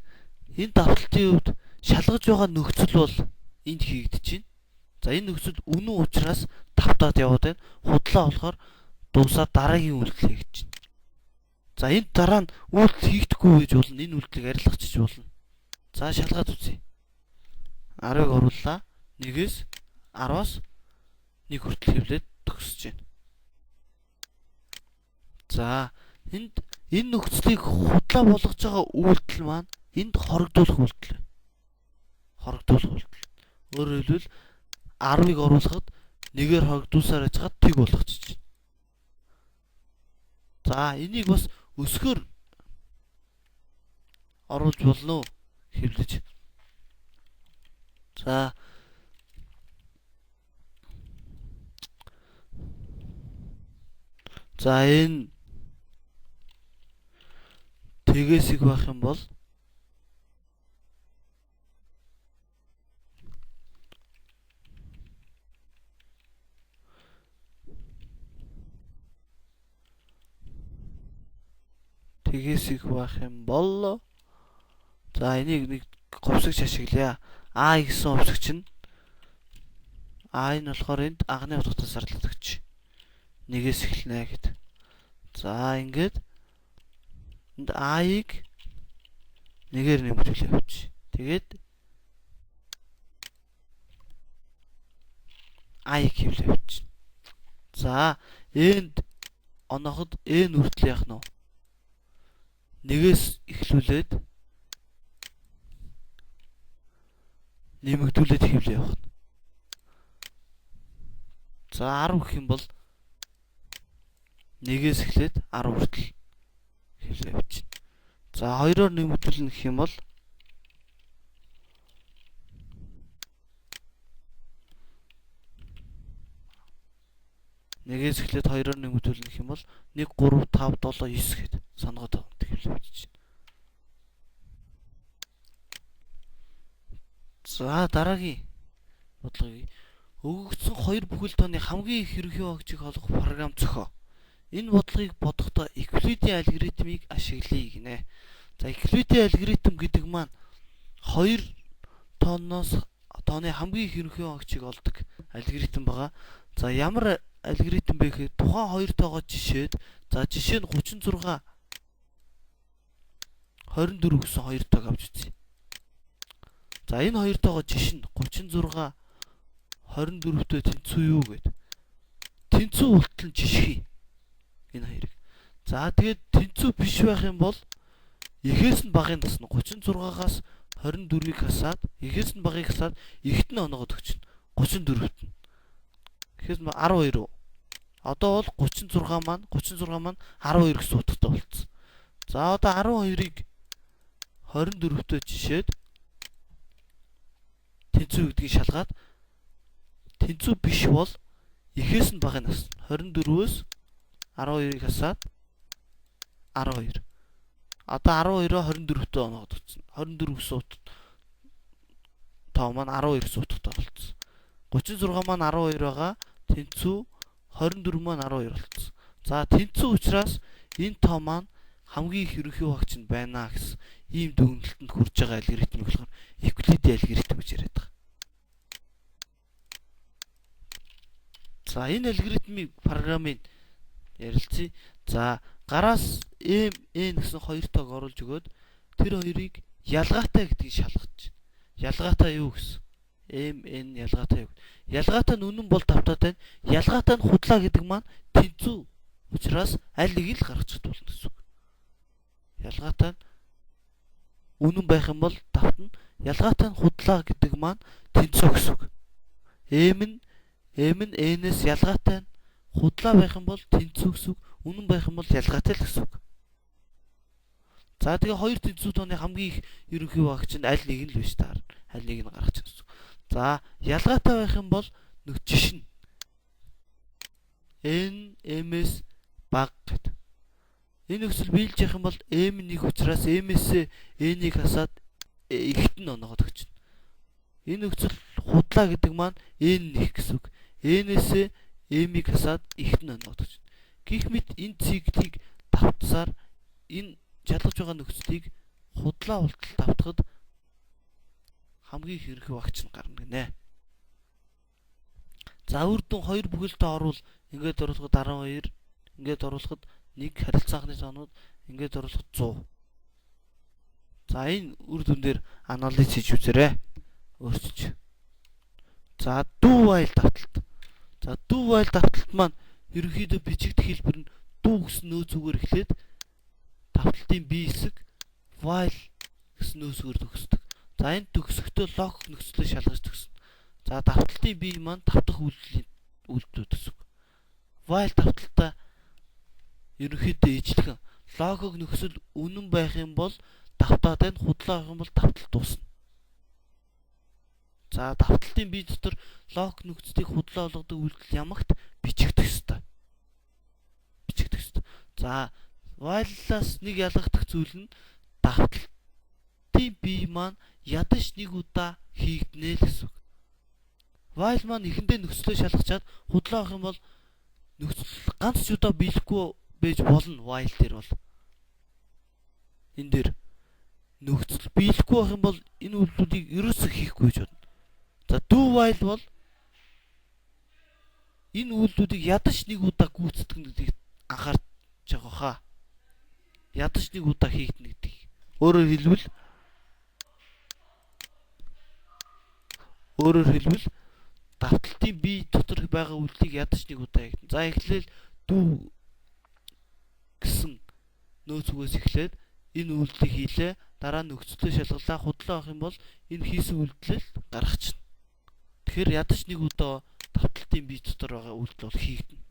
давталтын хувьд шалгаж байгаа нөхцөл бол энд хийгдэж байна. За энэ нөхцөл үнэн учраас давтаад яваад байна. Худлаа болохоор дуусаад дараагийн үйлдэл хийж байна. За энд дараа нь үйлдэл хийхдэггүй гэж болно. Энэ үйлдэлийг арилгахчиж болно. За шалгаад үзье. 10-ыг орууллаа. 1-ээс 10-аас 1 хүртэл хэвлээд төгсөж байна. За энэ нөхцөлийг худлаа болгож байгаа үйлдэл маань энд хорогдуулах үйлдэл. Өөрөөр хэлбэл 10-ыг оруулахад нэгээр хорогдуулсаар яжгаад тэг болгочих. За энийг бас өсгөр оруулж болно уу? Хэвлэж. За энэ тгээс их байх юм бол за энийг нэг говьсогч ашиглая. А гэсэн хувьсгч нь энэ болохоор энд анхны утгатаас зарлагдагч 1-ээс эхэлнэ гэд. За ингээд энд А-ыг 1-ээр нэмэгдүүлээ явууч. Тэгээд А-ыг хэвлээ явууч. За энд оноход N хүртэл яах нь вэ? Нэгээс эхлүүлээд нэмэгдүүлээд хэвлээ явах. За 10 гэх юм бол нэгээс эхлээд 10 хүртэл хэвлээ явчихна. За 2-оор нэмэгдүүлнэ гэх юм бол нэгээс эхлээд 2-оор нэмэгдүүлнэ гэх юм бол 1 3 5 7 9 гэд сонгоод хэвлээ явчихна. За дараагийн бодлогыг өгөгдсөн 2 бүхэл тооны хамгийн их ерөнхий багцыг олох програм зохио. Энэ бодлогыг бодохдоо Euclid-ийн алгоритмыг ашиглая гинэ. За Euclid-ийн алгоритм гэдэг маань 2 тооны хамгийн их ерөнхий багцыг олдог алгоритм байгаа. За ямар алгоритм бэ гэхээр тухайн 2 тоогоо жишээд за жишээ нь 36 24 гэсэн 2 тоог авч үзье. За энэ 2 тоогоо жишээ нь 36 24-тэй тэнцүү юу гэд. Тэнцүү болтол нь жишгий. Энэ хоёрыг. За тэгээд тэнцүү биш байх юм бол эхээс нь багын тасна 36-аас 24-ийг хасаад эхээс нь багыг хасаад ихт нь оноогод өгчнө. 34-т нь. Эхээс нь 12. Одоо бол 36 маань 12 гэсэн утгатай болцсон. За одоо 12-ыг 24-тэй жишээд тэнцүү гэдгийг шалгаад тэнцүү биш бол эхээс нь багыг насна. 24-өөс 12-ыг хасаад 12. Одоо 12-оо 24-тэй оноогод өгсөн. 24 гэсэн тоо маань 12 гэсэн утгатай болцсон. 36 маань 12 байгаа. Тэнцүү 24 маань 12 болцсон. За тэнцүү учраас энэ тоо маань хамгийн их ерөнхий багц нь байна гэсэн ийм дүгнэлтэнд хүрж байгаа алгоритмыг болохоор Euclid-ийн алгоритм гэж яриад байгаа. За энэ алгоритмын програмыг ярилцъя. За гараас m n гэсэн 2 тоог оруулж өгөөд тэр хоёрыг ялгаатай гэдгийг шалгаж. Ялгаатай юу гэсэн? m n ялгаатай юу? Ялгаатай нь үнэн бол давтаатай нь ялгаатай нь худлаа гэдэг маань тэнцүү учраас аль нэг л гаргачих болно гэсэн үг. Ялгаатай нь үнэн байх юм бол давтна. Ялгаатай нь худлаа гэдэг маань тэнцүү гэсэн үг. m нь n-ээс ялгаатай нь худлаа байх юм бол тэнцүү гэсэн үг. Үнэн байх юм бол ялгаатай л гэсэн үг. За тэгээ хоёр тэнцүү тооны хамгийн их ерөнхий багц нь аль нэг нь л биш таар. Аль нэг нь гаргачих гэсэн үг. За ялгаатай байх юм бол нэг жишнэ. n m-ээс бага гэдэг. Энэ нөхцөл биелж явах юм бол m1 учраас m-ээс n-ийг хасаад ихт нь оноогод өгчнө. Энэ нөхцөл худлаа гэдэг маань n1 гэсэн үг. n-ээс m-ийг хасаад ихт нь оноогод өгчнө. Гэх мэт энэ циклийг давтсаар энэ шалгаж байгаа нөхцөлийг худлаа болтол давтахад хамгийн их ерөнхий багц нь гарна гинэ. За үр дүн 2 бүхэлдээ орвол ингээд оруулахад 12, ингээд оруулахад 1 харилцааны тоонууд, ингээд оруулахад 100. За энэ үр дүн дээр анализ хийж үзээрэй. Өөрчилж. За do while давталт. За do while давталт маань ерөнхийдөө бичигдэх хэлбэр нь do гэсэн нөөцөөр эхлээд давталтын b хэсэг while гэсэн нөөцөөр төгсдөг. За энэ төгсөхдөө логик нөхцөлөө шалгаж төгснө. За давталтын b маань давтах үйлдэлүүд гэсэн. While давталтаа ерөнхийдөө ижлэхэн логик нөхцөл үнэн байх юм бол давтаад байна, худлаа байх юм бол давталт дуусна. За давталтын b дотор логик нөхцөлийг худлаа болгодог үйлдэл ямагт бичигдэх ёстой. Бичигдэх ёстой. За while-аас нэг ялгагдах зүйл нь давталтын b маань ядаж нэг удаа хийгднэ л гэсэн үг. While маань эхэндээ нөхцөлөө шалгачаад худлаа авах юм бол нөхцөл ганц ч удаа биелэхгүй байж болно. While дээр бол энэ дээр нөхцөл биелэхгүй байх юм бол энэ үйлдэлүүдийг ерөөсөө хийхгүй гэж бодно. За do while бол энэ үйлдэлүүдийг ядаж нэг удаа гүйцэтгэх гэдгийг анхаарч байгаа хаа. Ядаж нэг удаа хийгднэ гэдэг. Өөрөөр хэлбэл давталтын b дотор байгаа үйлдэлийг ядаж нэг удаа хийгдэнэ. За эхлээл do гэсэн нөөц үгээс эхлээд энэ үйлдэлийг хийлээ. Дараа нь нөхцөлөө шалгалаа худлаа авах юм бол энэ хийсэн үйлдэл гаргачихна. Тэгэхээр ядаж нэг удаа давталтын бие дотор байгаа үйлдэл бол хийгдэнэ.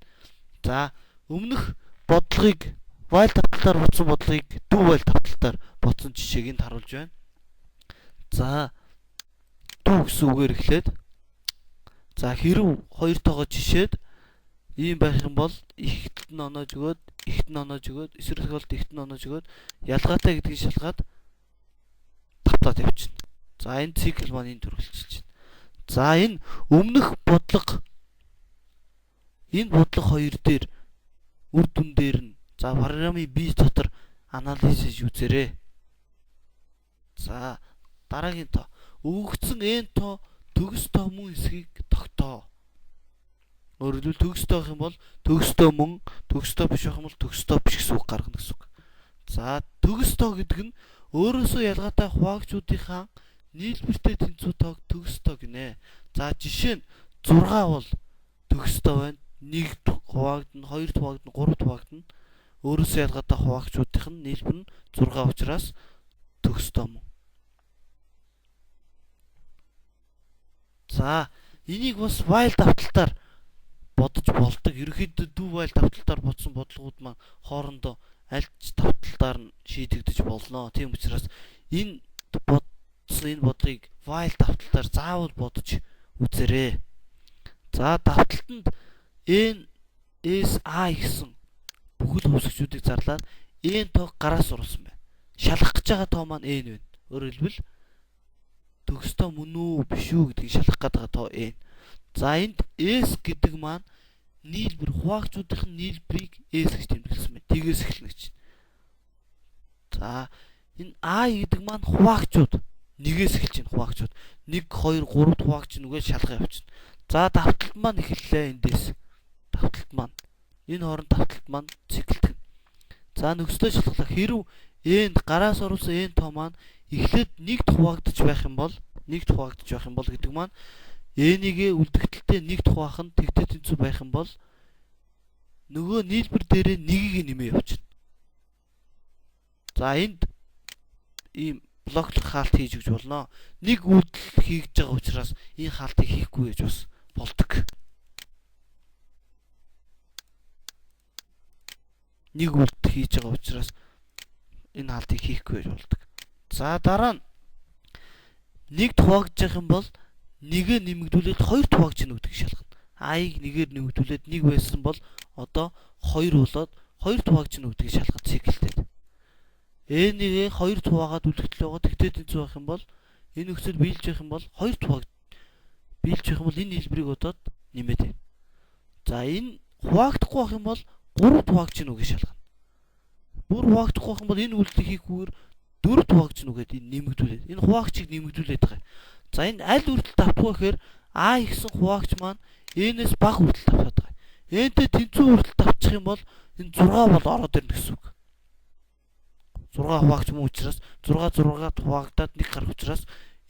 За өмнөх бодлогыг while давталтаар бодсон бодлогыг do while давталтаар бодсон жишээг энд харуулж байна. За do гэсэн үгээр эхлээд за хэрв хоёр тоогоо жишээд ийм байх юм бол ихт нь оноож өгөөд эсрэг тохиолдолд ихт нь оноож өгөөд ялгаатай гэдгийг шалгаад давтаад явчихна. За энэ цикл маань энд төрөлжиж байна. За энэ өмнөх бодлого хоёр дээр үр дүн дээр нь за програмын бие дотор анализ хийж үзээрэй. За дараагийн тоо өгөгдсөн n тоо төгс тоо мөн эсхийг тогтоо. Өөрөөр хэлбэл төгстэй байх юм бол төгстэй мөн, төгстэй биш байх юм бол төгстэй биш гэсэн үг гаргана гэсэн үг. За төгстэй гэдэг нь өөрөөсөө ялгаатай хуваагчдынхаа нийлбэртэй тэнцүү тоог төгстэй гинэ. За жишээ нь 6 бол төгстэй байна. 1 хуваагдана, 2 хуваагдана, 3 хуваагдана. Өөрөөсөө ялгаатай хуваагчдынх нь нийлбэр нь 6 учраас төгстэй мөн. За энийг бас while давталтаар бодож болдог. Ерөнхийдөө do while давталтаар бодсон бодлогууд маань хоорондоо аль ч давталтаар нь шийдэгдэж болно. Тийм учраас энэ бодлогыг while давталтаар заавал бодож үзээрэй. За давталтанд n, s, a гэсэн бүхэл хувьсгчдыг зарлаад n тоог гараас оруулсан байна. Шалгах гэж байгаа тоо маань n байна. Өөрөөр хэлбэл төгстэй мөн үү биш үү гэдгийг шалгах гэдэг тоо n. За энд s гэдэг маань нийлбэр хуваагчдын нийлбэрийг s гэж тэмдэглэсэн байна. Тгээс эхэлнэ гэж. За энэ a гэдэг маань хуваагчуд. Нэгээс эхэлж байна хуваагчуд. 1 2 3 хуваагч нүгээ шалгаа явчихна. За давталт маань эхэллээ эндээс. Давталт маань энэ хооронд давталт маань циклдэг. За нөхцөлөө шалгалах хэрв энд гараас оруулсан n тоо маань эхлээд нэгт хуваагдаж байх юм бол гэдэг маань n-ийг үлдэгдэлтэй нэгт хуваах нь тэгтээ тэнцүү байх юм бол нөгөө нийлбэр дээрээ нэгийг нэмээ явуулна. За энд ийм блоклох хаалт хийж өгч болно. Нэг үйлдэл хийж байгаа учраас энэ хаалтыг хийхгүй гэж бас болдог. Нэг үйлдэл хийж байгаа учраас энэ хаалтыг хийхгүй гэж болдог. За дараа нь нэгт хуваагдж явах юм бол нэгэ нэмэгдүүлээд 2 хуваагдж нөгдөг шалгана. А-ыг нэгээр нэмэгдүүлээд 1 байсан бол одоо 2 болоод 2 хуваагдж нөгдөг шалгах циклтэй. N-ийг 2 хуваагаад үлдэгдэл байгаа. Тэгтээ тэнцүү байх юм бол энэ нөхцөл биелж явах юм бол 2 хуваагдж биелж явах юм бол энэ хэлбэрийг удаад нэмээд байна. За энэ хуваагдахгүй байх юм бол 3 хуваагдж нүгэ шалгана. Бүр хуваагдахгүй байх юм бол энэ үйлдэлийг хийхгүйгээр 4 хуваагдж нүгээд энэ нэмэгдүүлээд энэ хуваагчийг нэмэгдүүлээд байгаа. За энэ аль үрдэл давтах вэ гэхээр А гэсэн хуваагч маань N-ээс бага үрдэл давтаад байгаа. N-тэй тэнцүү үрдэл давчих юм бол энэ 6 бол ороод ирнэ гэсэн үг. 6 хуваагч мөн учраас 6 хуваагдаад 1 гарах учраас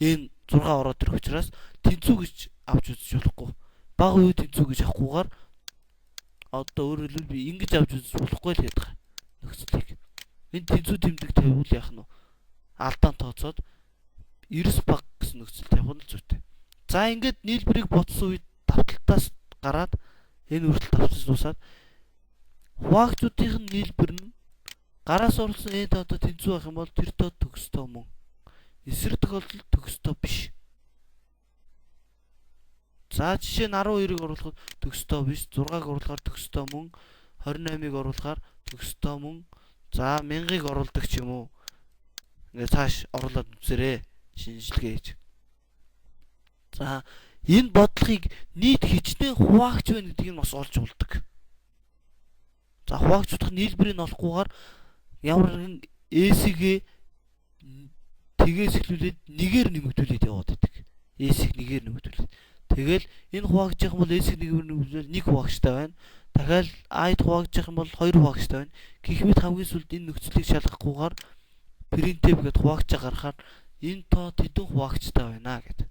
энэ 6 ороод ирэх учраас тэнцүү гэж авч үзэж болохгүй. Бага үе тэнцүү гэж авахгүйгээр одоо өөрөөр хэлбэл би ингэж авч үзэж болохгүй л гэдэг нөхцөлийг. Энэ тэнцүү тэмдэг тавьвал яах нь вэ? Алдаан тооцоод 90 баг гэсэн нөхцөл тавих нь зүйтэй. За ингээд нийлбэрийг бодсон үед давталтаас гараад энэ үрдэл давтаж дуусаад хуваагчдын нийлбэр нь гараас оруулсан n тоодоо тэнцүү байх юм бол тэр тоо төгстэй мөн. Эсрэг тохиолдолд төгстэй биш. За жишээ нь 12-ыг оруулахад төгстэй биш, 6-ыг оруулахаар төгстэй мөн, 28-ыг оруулахаар төгстэй мөн. За 1000-ыг оруулдаг ч юм уу. Ингээд цааш оруулаад үзээрэй. Шинжилгээ хийж. За энэ бодлогыг нийт хичнээн хуваагч байна гэдгийг нь бас олж болдог. За хуваагчдын нийлбэрийг олохгүйгээр ямар нэгэн S-ийг тгээс эхлүүлээд нэгээр нэмэгдүүлээд яваад байдаг. S-ийг нэгээр нэмэгдүүлээд. Тэгэл энэ хуваагч юм бол S-ийг нэгээр нэмэгдүүлээд 1 хуваагчтай байна. Дахиад I-д хуваагч юм бол 2 хуваагчтай байна. Гэх мэт хамгийн сүүлд энэ нөхцөлийг шалгахгүйгээр printf гэдээ хуваагчаа гаргахаар энэ тоо тэдэн хуваагчтай байна гэдэг.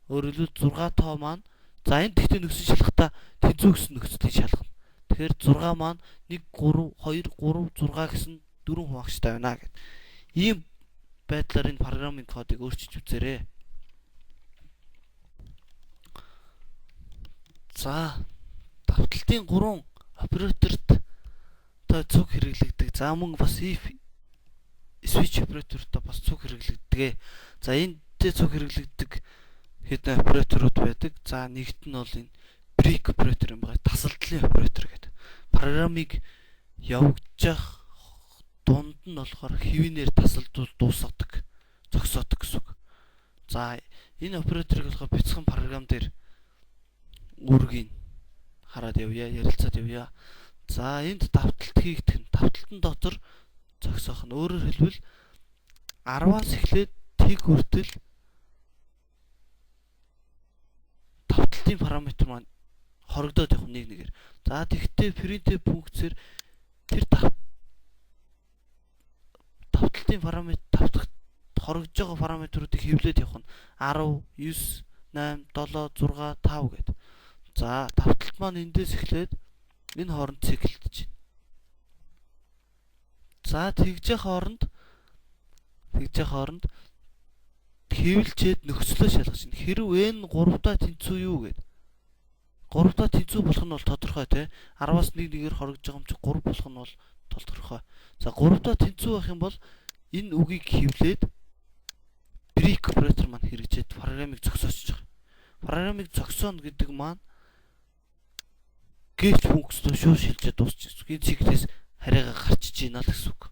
Өөрөөр хэлбэл 6 тоо маань за энэ тэгтээ нөхцөл шалгахтаа тэнцүү гэсэн нөхцөлийг шалгана. Тэгэхээр 6 маань 1 3 2 3 6 гэсэн 4 хуваагчтай байна гэд. Ийм байдлаар энэ программын кодыг өөрчилж үзээрэй. За, давталтын 3 операторт та цуг хэрэглэгдэг. За мөн бас if switch операторт бас цуг хэрэглэгдэг. За энэтэй цуг хэрэглэгдэг хэдэн операторууд байдаг. За нэгт нь бол энэ break оператор юм байна. Тасалдлын оператор гэдэг. Программыг явагдаж дунд нь болохоор хэвийнээр тасалдуул дуусгадаг, зогсоодог гэсэн үг. За энэ операторыг болохоор бяцхан програм дээр үүргийг хараад явъя, ярилцаад явъя. За энд давталт хийгдэх нь давталтын дотор зогсоох нь. Өөрөөр хэлбэл 10-аас эхлээд тэг хүртэл давталтын параметр маань хорогдоод явах нэг нэгээр. За тэгвэл printf функцээр тэр давталтын параметр хорогдож байгаа параметруудыг хэвлээд явах нь 10, 9, 8, 7, 6, 5 гэдэг. За давталт маань эндээс эхлээд энэ хооронд циклдэж байна. За тэгжих хооронд хэвлжээд нөхцлөө шалгаж байна. Хэрв n 3-таа тэнцүү юу гэдэг. 3-таа тэнцүү болох нь бол тодорхой тий. 10-аас 1 нэгээр хорогдож байгаа юм чи 3 болох нь бол тодорхой. За 3-таа тэнцүү байх юм бол энэ үгийг хэвлээд break оператор маань хэрэгжээд программыг зогсоочж байгаа. Программыг зогсооно гэдэг маань get функцтэй шууд шилжиж дуусчих. Энэ циклээс харьяага гарчиж ийна л гэсэн үг.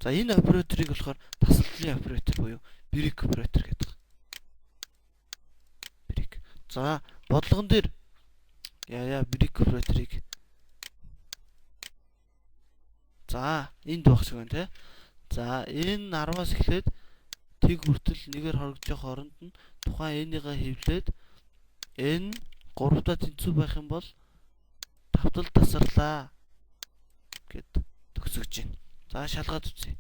За энэ операторыг болохоор тасалдлын оператор буюу break оператор гэдэг. Break. За бодлогон дээр break операторыг за энд байх шиг байна те. За энэ 10-аас эхлээд тэг хүртэл нэгээр хорогдож байгаа хооронд нь тухайн n-ийгээ хэвлээд n 3-таа тэнцүү байх юм бол давтал тасарлаа гэд төгсөж байна. За шалгаад үзье.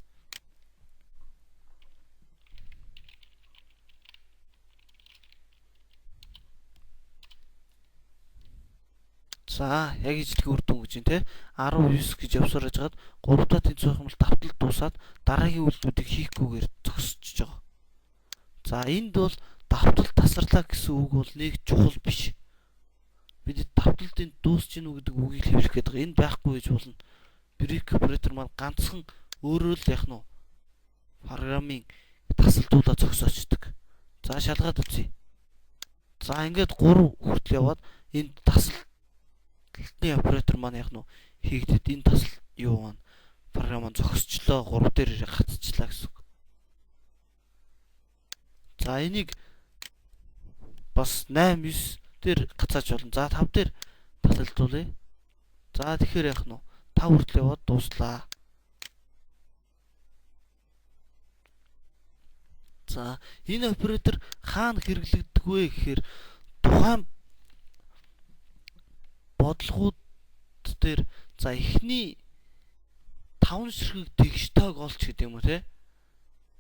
За яг ижлэг үр дүн гэж байна те. 19 гэж явсаар байжгаад 3-таа тэнцүү байх юм бол давтал дуусаад дараагийн үйлдэлүүдийг хийхгүйгээр зогсчихж байгаа. За энд бол давтал тасарлаа гэсэн үг бол нэг чухал биш. Бид давталт энд дуусч гинүү гэдэг үгийг хэвлэх гээд байгаа. Энэ байхгүй гэж болно. Break operator маань ганцхан өөрөө л яг нь программын тасалдуулаад зогсоочдөг. За шалгаад үзье. За ингээд 3 хүртэл яваад энд тасалтны оператор маань яг нь хийгдэд энэ тасал юу маань програм маань зогсчлоо 3 дээр гацчлаа гэсэн үг. За энийг бас 8, 9 дээр гацаач болно. За 5 дээр тасалдуулъя. За тэгэхээр яг нь 5 хүртэл яваад дууслаа. За энэ оператор хаана хэрэглэгдэх вэ гэхээр тухайн бодлогууд дээр за эхний 5 ширхэг тэгштойг олч гэдэг юм уу те.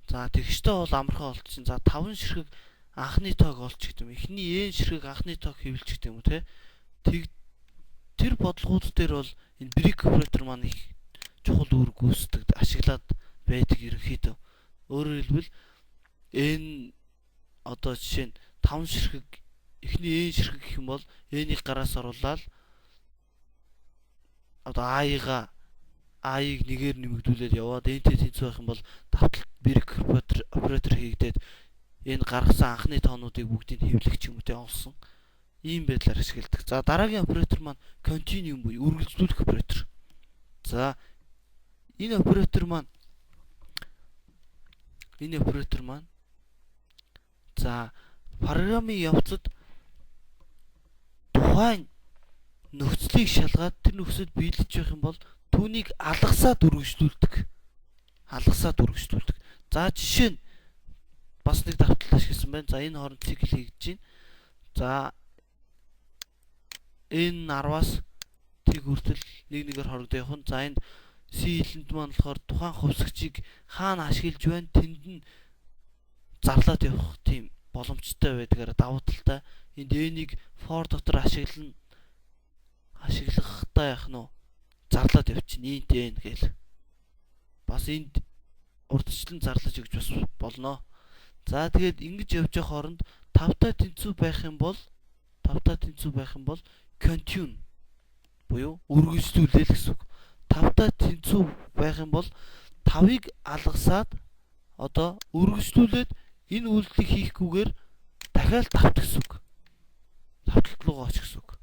За тэгштэй бол амархан олчихин. За 5 ширхэг анхны тоог олч гэдэг юм. Эхний n ширхэг анхны тоог хэвлэж гэдэг юм уу те. Тэр бодлогууд дээр бол энэ break operator маань их чухал үүрэг гүйцэтгэж ашиглаад байдаг ерөнхийдөө. Өөрөөр хэлбэл n одоо жишээ нь 5 ширхэг эхний n ширхэг гэх юм бол n-ийг гараас оруулаад одоо i-ыг нэгээр нэмэгдүүлээд яваад n-тэй тэнцүү байх юм бол давталт break operator хийгдээд энэ гаргасан анхны тоонуудыг бүгдийг хэвлэх ч юм уу те олсон. Ийм байдлаар ашигладаг. За дараагийн оператор маань continue буюу үргэлжлүүлэх оператор. За энэ оператор маань за программын явцад тухайн нөхцөлийг шалгаад тэр нөхцөлд биелэж байх юм бол түүнийг алгасаад үргэлжлүүлдэг. За жишээ нь бас нэг давтал ашигласан байна. За энэ хооронд цикл хийгдэж байна. За энэ 10-аас тэг хүртэл нэгээр хорогдоо явах нь. За энд C хэлэнд маань болохоор тухайн хувьсгчийг хаана ашиглаж байна тэнд нь зарлаад явах тийм боломжтой байдгаар давуу талтай. Энд n-ийг for дотор ашиглахтаа давталтаа яах нь зарлаад явчихна. Инт n гээл. Бас энд урдчлан зарлаж өгч бас болно. За тэгээд ингэж явж явах хооронд тавтай тэнцүү байх юм бол continue буюу үргэлжлүүлэл гэсэн үг. Тавтай тэнцүү байх юм бол тавыг алгасаад одоо үргэлжлүүлээд энэ үйлдэлийг хийхгүйгээр дахиад тавт гэсэн үг. Тавталт руугаа очих гэсэн үг.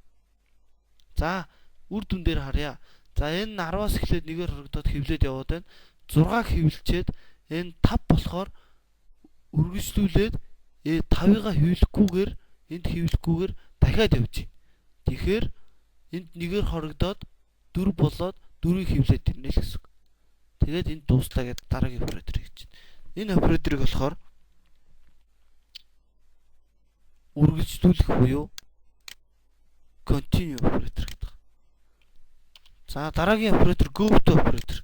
За үр дүн дээр харъя. За энэ 10-аас эхлээд 1-ээр хорогдоод хэвлээд яваад байна. 6-г хэвлчээд энэ 5 болохоор үргэлжлүүлээд 5-ыгаа хэвлэхгүйгээр энд хэвлэхгүйгээр дахиад явж байна. Тэгэхээр энд 1-ээр хорогдоод 4 болоод 4-ийг хэвлээд ирнэ л гэсэн үг. Тэгээд энд дууслаа гэдэг дараагийн оператор хийж байна. Энэ операторыг болохоор үргэлжлүүлэх буюу continue operator гэдэг. За дараагийн оператор go to operator.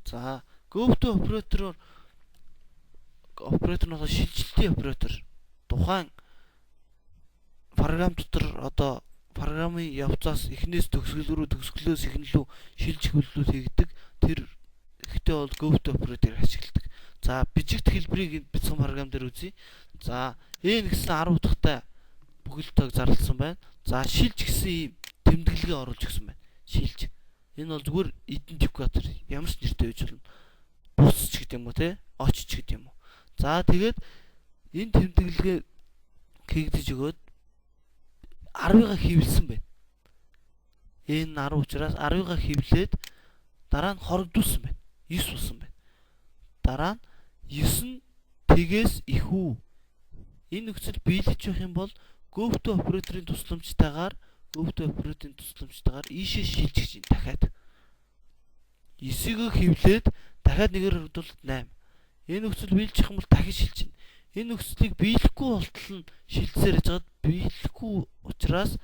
За go to operator нь шилжилтийн оператор. Тухайн програм дотор одоо програмын явцаас эхнээс төгсгөл рүү төгсгөлөөс эхнэлүү шилжих хөллүүд хийгдэг. Тэр ихтэй бол go to operator ашигладаг. За бичигт хэлбэрийг бяцхан програм дээр үзье. За n гэсэн 10 дахьтай бүхэлдээ зарласан байна. За шилж гэсэн ийм тэмдэглэгээ оруулж өгсөн байна. Шилж. Энэ бол зүгээр идентификатор. Ямар ч нэртэй байж болно. Бус ч гэдэг юм уу те? Оч ч гэдэг юм уу. За тэгээд энэ тэмдэглэгээ хийгдэж өгөөд 10-ыг хэвлсэн байна. Энэ 10 учраас 10-ыг хэвлээд дараа нь хорогдуулсан байна. 9 болсон байна. Дараа нь 9 тгээс ихүү. Энэ нөхцөл биелэж байх юм бол go to operator-ын тусламжтайгаар ийшээ шилжих чинь дахиад 9-ийг хэвлээд дахиад 1-ээр хорогдуулаад 8. Энэ нөхцөл биелчих юм бол дахин шилжинэ. Энэ нөхцөлийг биелэхгүй болтол нь шилжсээр яжгаад биелэхгүй учраас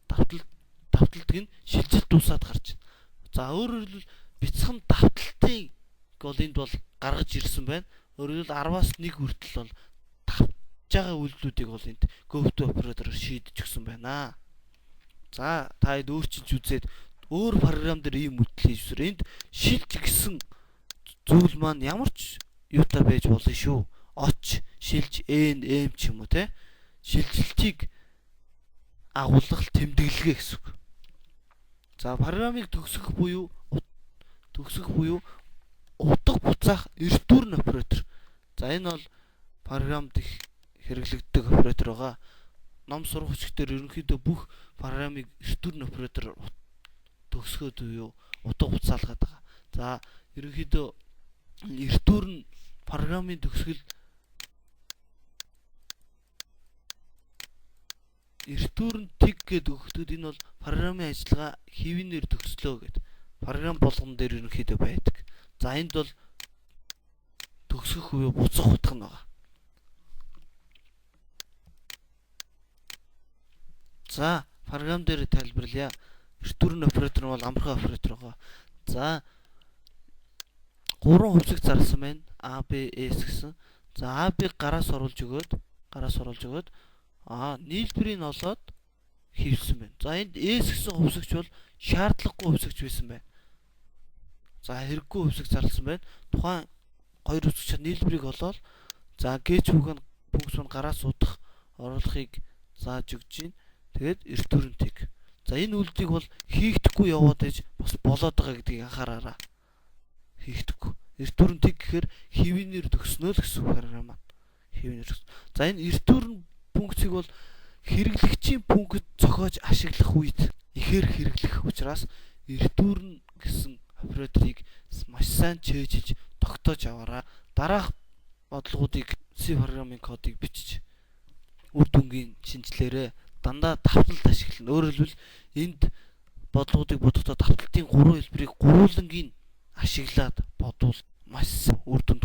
давталтыг нь шилжилт дуусаад гарч байна. За өөрөөр хэлбэл бяцхан давталтыг бол энд бол гаргаж ирсэн байна. Өөрөөр хэлбэл 10-аас 1 хүртэл бол давтж байгаа үйлдэлүүдийг бол энд go to operator-оор шийдэж өгсөн байна. За та хэд өөрчилж үзээд өөр програм дээр ийм үйлдэл хийж үзэр. Энд шилж гэсэн зүйл маань ямар ч юутай байж болно шүү. Оч, шилж, n, m ч юм уу те. Шилжилтийг агуулгах тэмдэглэгээ гэсэн үг. За програмыг төгсгөх буюу утга буцаах эртүүрн оператор. За энэ бол програмд их хэрэглэгддэг оператор байгаа. Ном сурах хүчгээр ерөнхийдөө бүх програмыг эртүүрн оператор төгсгөөд буюу утга буцаалгаад байгаа. За ерөнхийдөө эртүүрн програмын төгсгөл эртүүрн тэг гэдэг өгөхдөд энэ бол програмын ажиллагаа хэвийнээр төгслөө гэдэг. Програм болгон дээр ерөнхийдөө байдаг. За энд бол төгсгөх буюу буцах утга нь байгаа. За програм дээр тайлбарлая. Эртүүрн оператор нь бол амархан оператор байгаа. За 3 хувьсаг зарласан байна. A, B, S гэсэн. За A, B гараас оруулж өгөөд нийлбэрийг нь олоод хийвсэн байна. За энд S гэсэн хувьсагч бол шаардлагагүй хувьсагч байсан байна. За хэрэггүй хувьсаг зарласан байна. Тухайн хоёр хувьсагчаар нийлбэрийг олоод за G пункт нь гараас удах оруулахыг зааж өгч байна. Тэгээд эртүүрн тэг. За энэ үйлдэлийг бол хийгдэхгүй яваад иж бас болоод байгаа гэдгийг анхаараарай. Хийгдэхгүй. Эртүүрн тэг гэхээр хэвийнээр төгснөө л гэсэн үг хараа маань. Хэвийнээр төгс. За энэ эртүүрн пунктыг бол хэрэглэгчийн пункт зохиож ашиглах үед ихээр хэрэглэх учраас эртүүрн гэсэн операторыг маш сайн чэйжж тогтоож аваарай. Дараах бодлогуудыг C програмын кодыг бичиж үр дүнгийн шинжилээрээ дандаа давталт ашиглана. Өөрөөр хэлбэл энд бодлогуудыг бодохдоо давталтын 3 хэлбэрийг гурвуулангийн ашиглаад бодвол маш үр дүнд